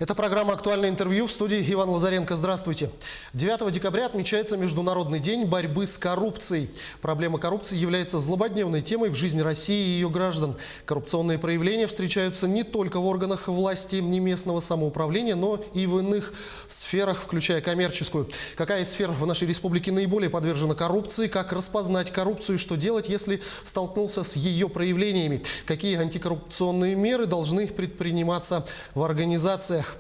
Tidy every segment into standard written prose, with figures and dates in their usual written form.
Это программа «Актуальное интервью», в студии Иван Лазаренко. Здравствуйте. 9 декабря отмечается Международный день борьбы с коррупцией. Проблема коррупции является злободневной темой в жизни России и ее граждан. Коррупционные проявления встречаются не только в органах власти, не местного самоуправления, но и в иных сферах, включая коммерческую. Какая из сфер в нашей республике наиболее подвержена коррупции? Как распознать коррупцию и что делать, если столкнулся с ее проявлениями? Какие антикоррупционные меры должны предприниматься в организациях?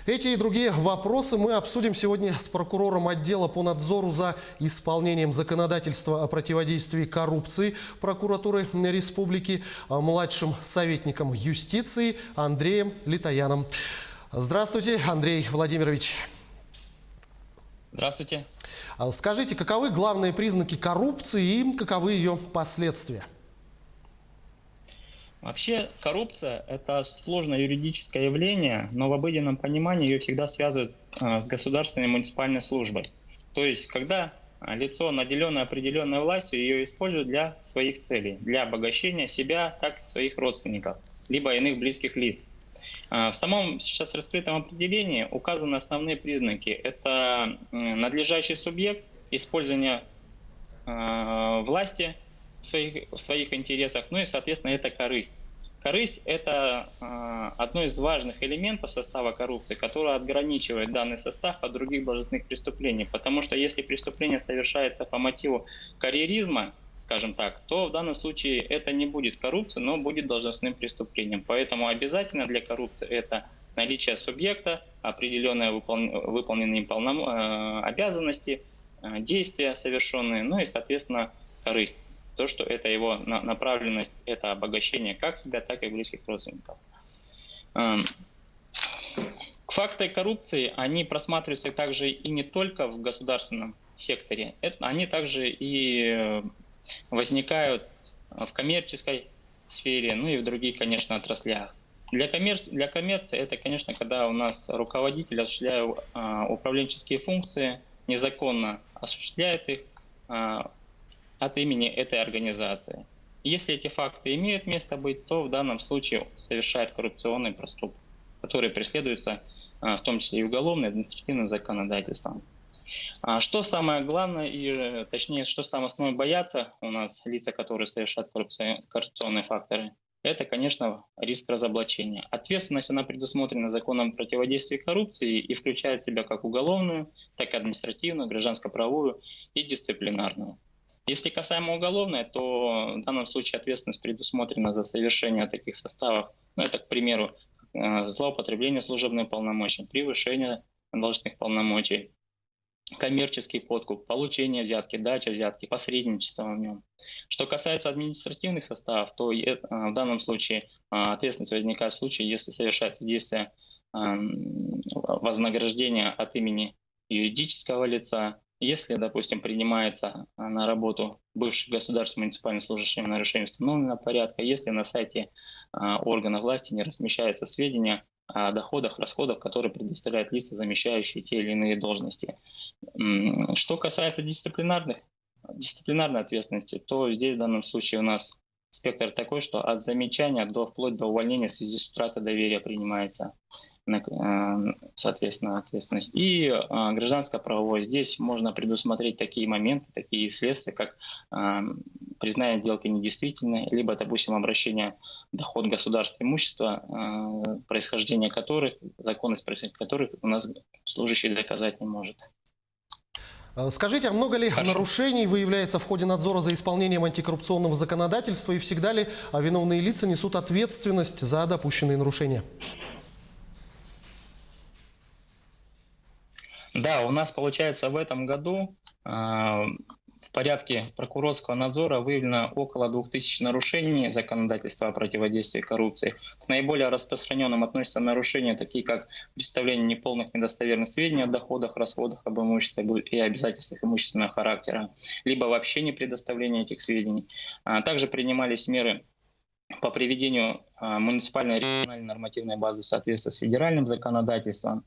Эти и другие вопросы мы обсудим сегодня с прокурором отдела по надзору за исполнением законодательства о противодействии коррупции прокуратуры республики, младшим советником юстиции Андреем Литояном. Здравствуйте, Андрей Владимирович. Здравствуйте. Скажите, каковы главные признаки коррупции и каковы ее последствия? Вообще коррупция – это сложное юридическое явление, но в обыденном понимании ее всегда связывают с государственной муниципальной службой. То есть, когда лицо, наделенное определенной властью, ее использует для своих целей, для обогащения себя, так и своих родственников, либо иных близких лиц. В самом сейчас раскрытом определении указаны основные признаки. Это надлежащий субъект, использование власти в своих интересах, ну и, соответственно, это корысть. Корысть – это одно из важных элементов состава коррупции, которое отграничивает данный состав от других должностных преступлений. Потому что если преступление совершается по мотиву карьеризма, скажем так, то в данном случае это не будет коррупцией, но будет должностным преступлением. Поэтому обязательно для коррупции это наличие субъекта, определенные выполненные им обязанности, действия совершенные, ну и, соответственно, корысть. То, что это его направленность, это обогащение как себя, так и близких родственников. Факты коррупции, они просматриваются также и не только в государственном секторе, они также и возникают в коммерческой сфере, ну и в других, конечно, отраслях. Для коммерции это, конечно, когда у нас руководитель, осуществляя управленческие функции, незаконно осуществляет их от имени этой организации. Если эти факты имеют место быть, то в данном случае совершает коррупционный проступок, который преследуется в том числе и уголовным, и административным законодательством. Что самое главное, и точнее, что самое основное боятся у нас лица, которые совершают коррупционные факторы, это, конечно, риск разоблачения. Ответственность, она предусмотрена законом о противодействии коррупции и включает в себя как уголовную, так и административную, гражданско-правовую и дисциплинарную. Если касаемо уголовной, то в данном случае ответственность предусмотрена за совершение таких составов. Ну, это, к примеру, злоупотребление служебными полномочиями, превышение должностных полномочий, коммерческий подкуп, получение взятки, дача взятки, посредничество в нем. Что касается административных составов, то в данном случае ответственность возникает в случае, если совершается действие вознаграждения от имени юридического лица, если, допустим, принимается на работу бывший государственный муниципальный служащий в нарушении установленного порядка, если на сайте органов власти не размещаются сведения о доходах, расходах, которые предоставляют лица, замещающие те или иные должности. Что касается дисциплинарной ответственности, то здесь в данном случае у нас спектр такой, что от замечания вплоть до увольнения в связи с утратой доверия принимается, соответственно, ответственность. И гражданско-правовой. Здесь можно предусмотреть такие моменты, такие следствия, как признание сделки недействительной, либо, допустим, обращение в доход государства имущества, происхождение которых, законность происхождения которых у нас служащий доказать не может. Скажите, а много ли нарушений выявляется в ходе надзора за исполнением антикоррупционного законодательства и всегда ли виновные лица несут ответственность за допущенные нарушения? Да, у нас получается в этом году в порядке прокурорского надзора выявлено около 2000 нарушений законодательства о противодействии коррупции. К наиболее распространенным относятся нарушения, такие как представление неполных недостоверных сведений о доходах, расходах, об имуществе и обязательствах имущественного характера, либо вообще не предоставление этих сведений. Также принимались меры по приведению муниципальной и региональной нормативной базы в соответствии с федеральным законодательством.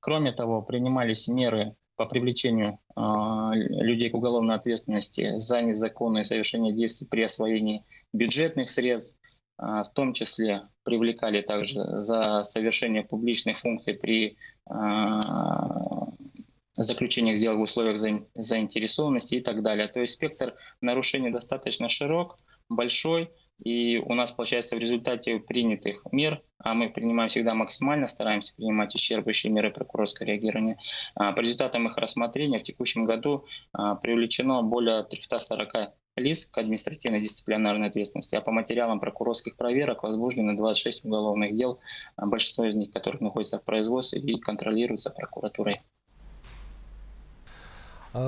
Кроме того, принимались меры по привлечению людей к уголовной ответственности за незаконное совершение действий при освоении бюджетных средств. в том числе привлекали также за совершение публичных функций при заключениях сделок в условиях заинтересованности и так далее. То есть спектр нарушений достаточно широк, большой, и у нас получается в результате принятых мер, а мы принимаем всегда максимально, стараемся принимать исчерпывающие меры прокурорского реагирования, по результатам их рассмотрения в текущем году привлечено более 340 лиц к административной дисциплинарной ответственности, а по материалам прокурорских проверок возбуждено 26 уголовных дел, большинство из них, которых находятся в производстве и контролируются прокуратурой.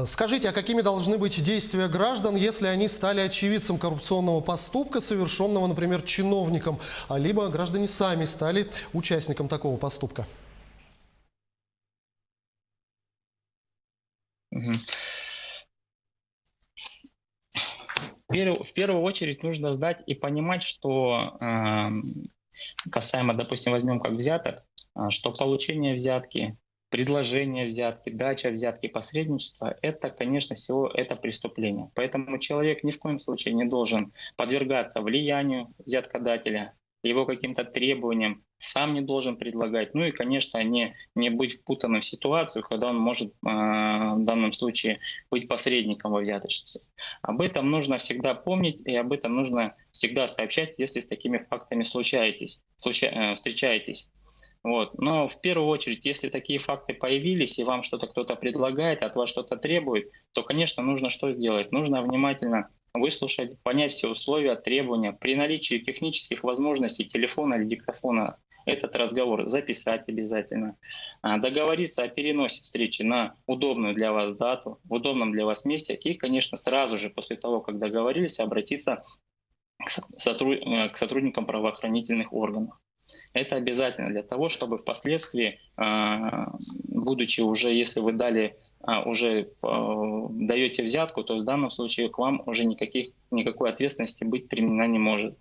Скажите, а какими должны быть действия граждан, если они стали очевидцем коррупционного поступка, совершенного, например, чиновником, либо граждане сами стали участником такого поступка? В первую очередь нужно знать и понимать, что касаемо, допустим, возьмем как взяток, что получение взятки, предложение взятки, дача взятки, посредничество – это, конечно, всего это преступление. Поэтому человек ни в коем случае не должен подвергаться влиянию взяткодателя, его каким-то требованиям, сам не должен предлагать. Ну и, конечно, не быть впутанным в ситуацию, когда он может в данном случае быть посредником во взяточнице. Об этом нужно всегда помнить и об этом нужно всегда сообщать, если с такими фактами встречаетесь. Вот. Но в первую очередь, если такие факты появились и вам что-то кто-то предлагает, от вас что-то требует, то, конечно, нужно что сделать? Нужно внимательно выслушать, понять все условия, требования. При наличии технических возможностей телефона или диктофона этот разговор записать обязательно. Договориться о переносе встречи на удобную для вас дату, в удобном для вас месте. И, конечно, сразу же после того, как договорились, обратиться к сотрудникам правоохранительных органов. Это обязательно для того, чтобы впоследствии, будучи уже, если вы уже даете взятку, то в данном случае к вам уже никакой ответственности быть применена не может.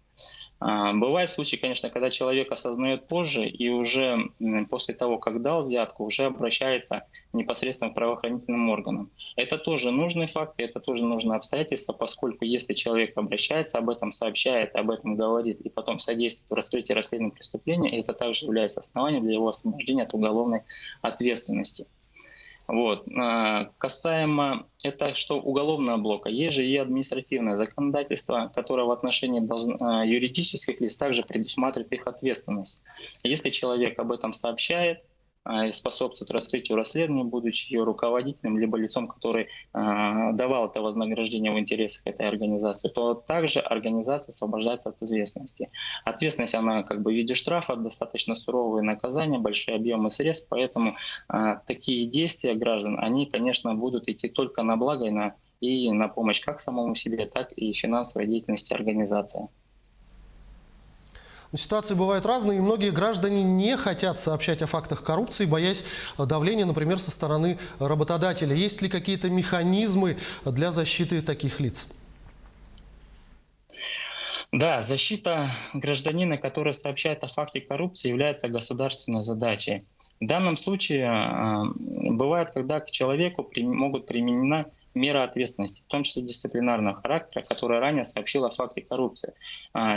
Бывают случаи, конечно, когда человек осознает позже и уже после того, как дал взятку, уже обращается непосредственно к правоохранительным органам. Это тоже нужный факт, это тоже нужное обстоятельство, поскольку если человек обращается, об этом сообщает, об этом говорит и потом содействует в раскрытии расследования преступления, это также является основанием для его освобождения от уголовной ответственности. Вот. Касаемо это что уголовного блока, есть же и административное законодательство, которое в отношении юридических лиц также предусматривает их ответственность. Если человек об этом сообщает, способствует раскрытию расследования, будучи ее руководителем, либо лицом, который давал это вознаграждение в интересах этой организации, то также организация освобождается от ответственности. Ответственность, она как бы в виде штрафа, достаточно суровые наказания, большие объемы средств, поэтому такие действия граждан, они, конечно, будут идти только на благо и на помощь как самому себе, так и финансовой деятельности организации. Ситуации бывают разные, и многие граждане не хотят сообщать о фактах коррупции, боясь давления, например, со стороны работодателя. Есть ли какие-то механизмы для защиты таких лиц? Да, защита гражданина, который сообщает о факте коррупции, является государственной задачей. В данном случае бывает, когда к человеку могут применена мера ответственности, в том числе дисциплинарного характера, которая ранее сообщила о факте коррупции.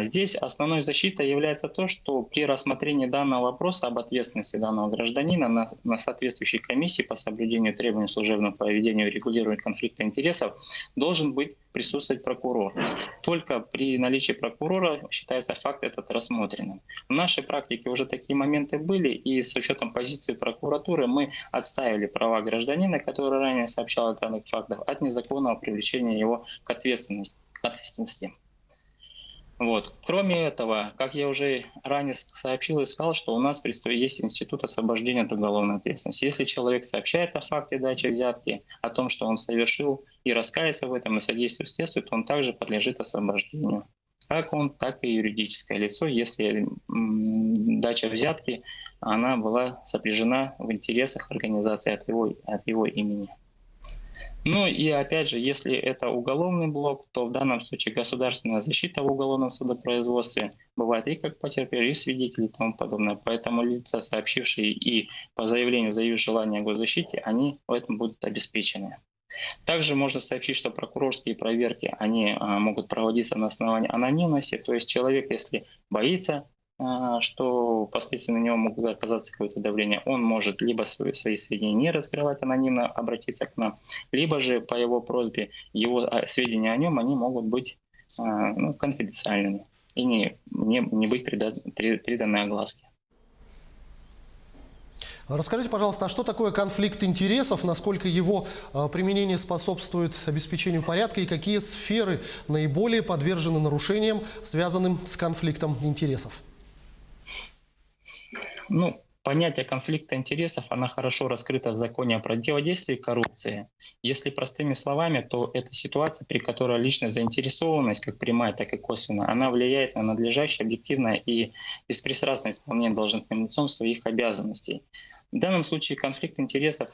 Здесь основной защитой является то, что при рассмотрении данного вопроса об ответственности данного гражданина на соответствующей комиссии по соблюдению требований служебного поведения и регулированию конфликта интересов должен присутствовать прокурор. Только при наличии прокурора считается факт этот рассмотренным. В нашей практике уже такие моменты были, и с учетом позиции прокуратуры мы отстаивали права гражданина, который ранее сообщал о данных фактах, от незаконного привлечения его к ответственности. Вот. Кроме этого, как я уже ранее сообщил и сказал, что у нас есть институт освобождения от уголовной ответственности. Если человек сообщает о факте дачи взятки, о том, что он совершил и раскается в этом, и содействует следствию, то он также подлежит освобождению. Как он, так и юридическое лицо, если дача взятки она была сопряжена в интересах организации от его имени. Ну и опять же, если это уголовный блок, то в данном случае государственная защита в уголовном судопроизводстве бывает и как потерпевшие, и свидетели и тому подобное. Поэтому лица, сообщившие и по заявлению заявив желание о госзащите, они в этом будут обеспечены. Также можно сообщить, что прокурорские проверки, они могут проводиться на основании анонимности, то есть человек, если боится, что впоследствии на него могут оказаться какое-то давление, он может либо свои сведения не раскрывать анонимно, обратиться к нам, либо же по его просьбе его сведения о нем, они могут быть конфиденциальными и не быть приданы огласке. Расскажите, пожалуйста, а что такое конфликт интересов, насколько его применение способствует обеспечению порядка и какие сферы наиболее подвержены нарушениям, связанным с конфликтом интересов? Понятие конфликта интересов, оно хорошо раскрыто в законе о противодействии коррупции. Если простыми словами, то это ситуация, при которой личная заинтересованность, как прямая, так и косвенная, она влияет на надлежащее, объективное и беспристрастное исполнение должностным лицом своих обязанностей. В данном случае конфликт интересов,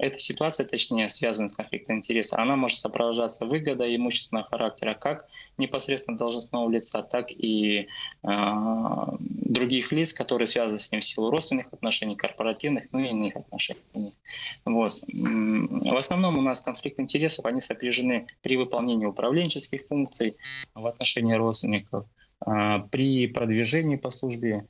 эта ситуация, точнее, связанная с конфликтом интересов, она может сопровождаться выгодой имущественного характера как непосредственно должностного лица, так и других лиц, которые связаны с ним в силу родственных отношений, корпоративных, и иных отношений. Вот. В основном у нас конфликт интересов, они сопряжены при выполнении управленческих функций в отношении родственников, при продвижении по службе,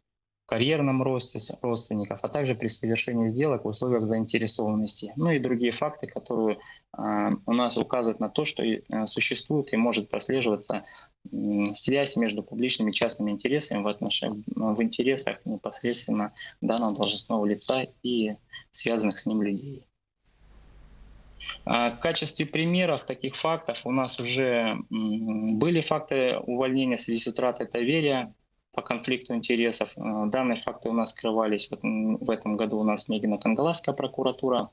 карьерном росте родственников, а также при совершении сделок в условиях заинтересованности. И другие факты, которые у нас указывают на то, что существует и может прослеживаться связь между публичными и частными интересами в интересах непосредственно данного должностного лица и связанных с ним людей. В качестве примеров таких фактов у нас уже были факты увольнения в связи с утратой доверия по конфликту интересов. Данные факты у нас скрывались. В этом году у нас Мегино-Кангаласская прокуратура.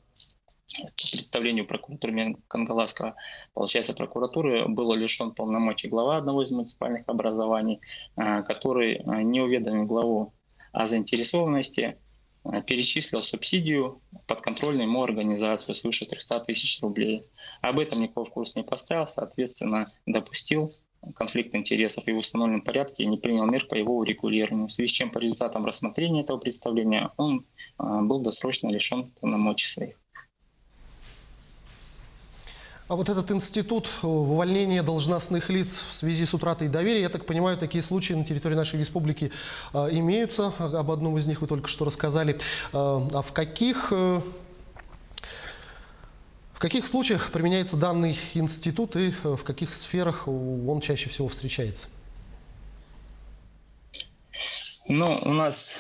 По представлению прокуратуры Кангаласского, получается, прокуратуры был лишен полномочий глава одного из муниципальных образований, который, не уведомив главу о заинтересованности, перечислил субсидию подконтрольную ему организацию свыше 300 тысяч рублей. Об этом никого в курс не поставил, соответственно, допустил конфликт интересов и в установленном порядке не принял мер по его урегулированию. В связи с чем по результатам рассмотрения этого представления он был досрочно лишен полномочий своих. А вот этот институт увольнения должностных лиц в связи с утратой доверия, я так понимаю, такие случаи на территории нашей республики имеются. Об одном из них вы только что рассказали. А в каких случаях применяется данный институт и в каких сферах он чаще всего встречается? У нас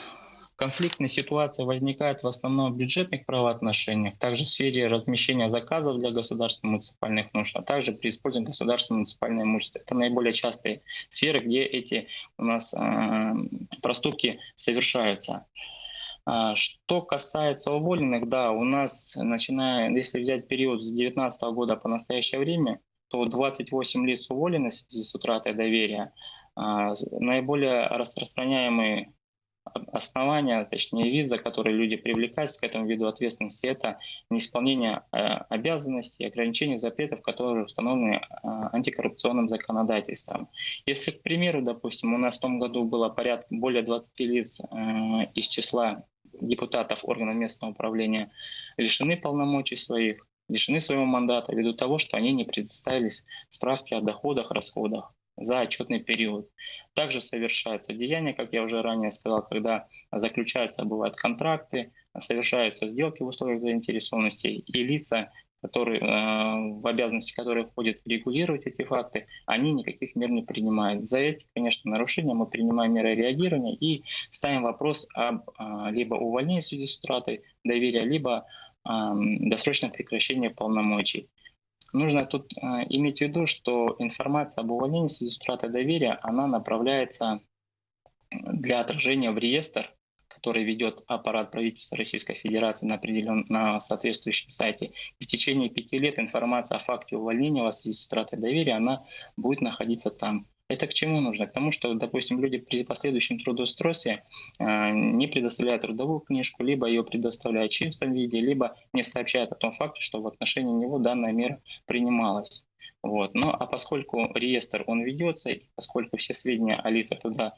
конфликтная ситуация возникает в основном в бюджетных правоотношениях, также в сфере размещения заказов для государственных муниципальных нужд, а также при использовании государственного муниципального имущества. Это наиболее частые сферы, где эти у нас проступки совершаются. Что касается уволенных, да, у нас, если взять период с 2019 года по настоящее время, то 28 лиц уволены в связи с утратой доверия. Наиболее распространяемые основания, точнее вид, за который люди привлекаются к этому виду ответственности, это неисполнение обязанностей, ограничений, запретов, которые установлены антикоррупционным законодательством. Если, к примеру, допустим, у нас в том году было более 20 лиц из числа депутатов органов местного управления лишены полномочий своих, лишены своего мандата ввиду того, что они не предоставились справки о доходах, расходах за отчетный период. Также совершаются деяния, как я уже ранее сказал, когда заключаются, бывают контракты, совершаются сделки в условиях заинтересованности, и лица, в обязанности которые входят регулировать эти факты, они никаких мер не принимают. За эти, конечно, нарушения мы принимаем меры реагирования и ставим вопрос об либо увольнении в связи с утратой доверия, либо досрочном прекращении полномочий. Нужно тут иметь в виду, что информация об увольнении в связи с утратой доверия, она направляется для отражения в реестр, который ведет аппарат правительства Российской Федерации на соответствующем сайте. И в течение 5 лет информация о факте увольнения в связи с утратой доверия, она будет находиться там. Это к чему нужно? К тому, что, допустим, люди при последующем трудоустройстве не предоставляют трудовую книжку, либо ее предоставляют в чистом виде, либо не сообщают о том факте, что в отношении него данная мера принималась. Вот. Ну а поскольку реестр он ведется, и поскольку все сведения о лицах туда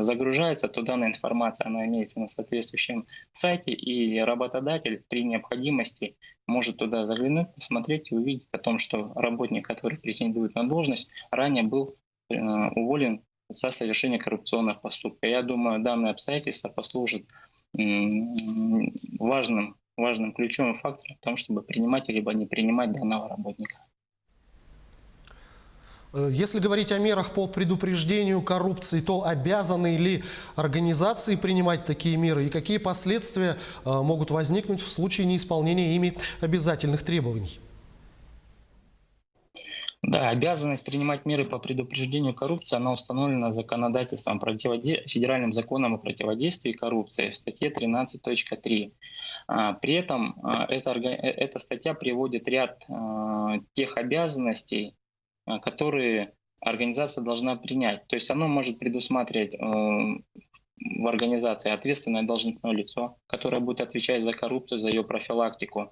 загружаются, то данная информация она имеется на соответствующем сайте, и работодатель при необходимости может туда заглянуть, посмотреть и увидеть о том, что работник, который претендует на должность, ранее был уволен за совершение коррупционных поступков. Я думаю, данное обстоятельство послужит важным ключевым фактором в том, чтобы принимать либо не принимать данного работника. Если говорить о мерах по предупреждению коррупции, то обязаны ли организации принимать такие меры и какие последствия могут возникнуть в случае неисполнения ими обязательных требований? Да, обязанность принимать меры по предупреждению коррупции, она установлена законодательством, федеральным законом о противодействии коррупции в статье 13.3. При этом эта статья приводит ряд тех обязанностей, которые организация должна принять. То есть оно может предусматривать в организации ответственное должностное лицо, которое будет отвечать за коррупцию, за ее профилактику.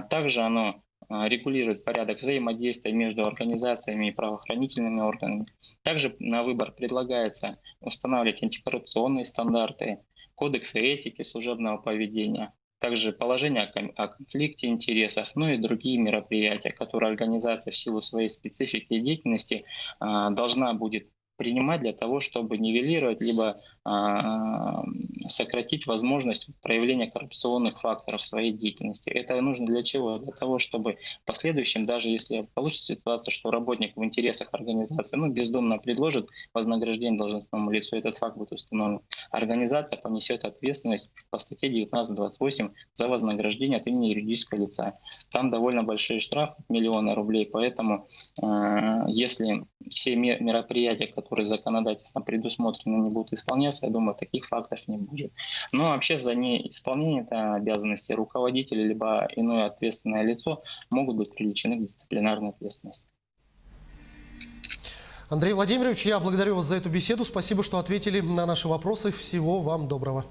Также оно регулирует порядок взаимодействия между организациями и правоохранительными органами. Также на выбор предлагается устанавливать антикоррупционные стандарты, кодексы этики служебного поведения, также положение о конфликте интересов, ну и другие мероприятия, которые организация в силу своей специфики и деятельности должна будет принимать для того, чтобы нивелировать либо сократить возможность проявления коррупционных факторов в своей деятельности. Это нужно для чего? Для того, чтобы в последующем, даже если получится ситуация, что работник в интересах организации бездумно предложит вознаграждение должностному лицу, этот факт будет установлен. Организация понесет ответственность по статье 19.28 за вознаграждение от имени юридического лица. Там довольно большие штрафы, миллионы рублей, поэтому если все мероприятия, которые законодательством предусмотрены, не будут исполняться, я думаю, таких фактов не будет. Но вообще за неисполнение этой обязанности руководители либо иное ответственное лицо могут быть привлечены к дисциплинарной ответственности. Андрей Владимирович, я благодарю вас за эту беседу. Спасибо, что ответили на наши вопросы. Всего вам доброго.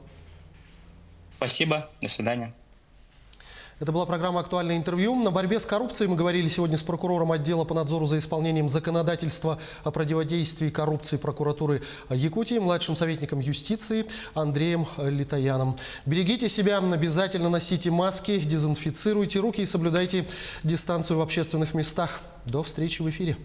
Спасибо. До свидания. Это была программа «Актуальное интервью». На борьбе с коррупцией мы говорили сегодня с прокурором отдела по надзору за исполнением законодательства о противодействии коррупции прокуратуры Якутии, младшим советником юстиции Андреем Литояном. Берегите себя, обязательно носите маски, дезинфицируйте руки и соблюдайте дистанцию в общественных местах. До встречи в эфире.